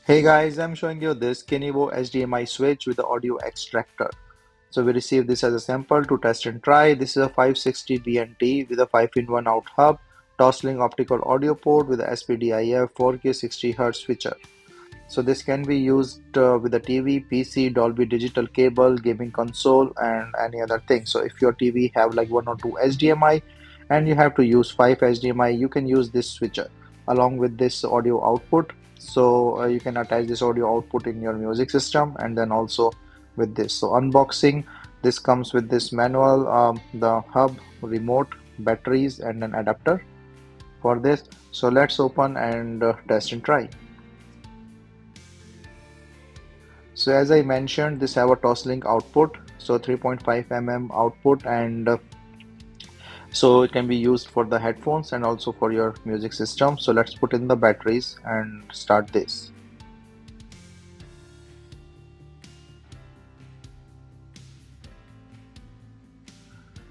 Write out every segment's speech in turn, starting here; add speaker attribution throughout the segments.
Speaker 1: Hey guys, I'm showing you this Kinivo HDMI switch with the audio extractor. So we received this as a sample to test and try. This is a 560BNT with a 5-in-1 out hub, Toslink Optical audio port with a SPDIF 4K 60Hz switcher. So this can be used with a TV, PC, Dolby digital cable, gaming console, and any other thing. So if your TV have like one or two HDMI and you have to use 5 HDMI, you can use this switcher along with this audio output. So you can attach this audio output in your music system and then also with this. So unboxing, this comes with this manual, the hub, remote, batteries, and an adapter for this. So let's open and test and try. So as I mentioned, this have a Toslink output, so 3.5 mm output, and so it can be used for the headphones and also for your music system. So let's put in the batteries and start this.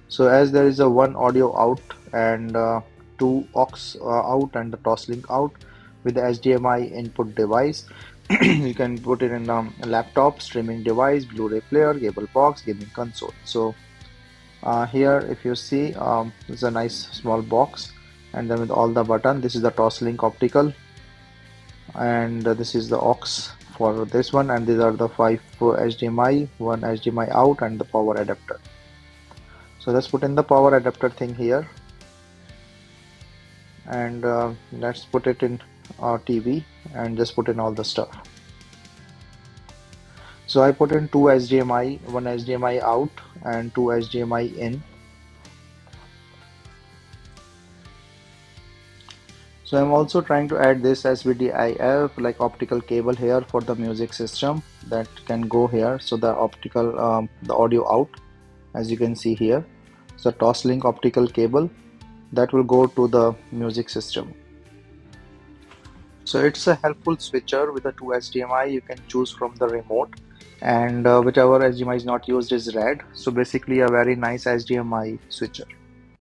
Speaker 1: So as there is a one audio out and two aux out and the Toslink out with the HDMI input device. You can put it in a laptop, streaming device, Blu-ray player, cable box, gaming console. So here if you see, it's a nice small box, and then with all the button, this is the Toslink Optical, and this is the aux for this one, and these are the 5 HDMI, one HDMI out, and the power adapter. So let's put in the power adapter thing here, and let's put it in our TV and just put in all the stuff. So I put in two HDMI, one HDMI out and two HDMI in. So I'm also trying to add this SPDIF like optical cable here for the music system that can go here. So the optical, the audio out, as you can see here. So Toslink optical cable that will go to the music system. So it's a helpful switcher with a two HDMI. You can choose from the remote, and whichever HDMI is not used is red. So basically a very nice HDMI switcher.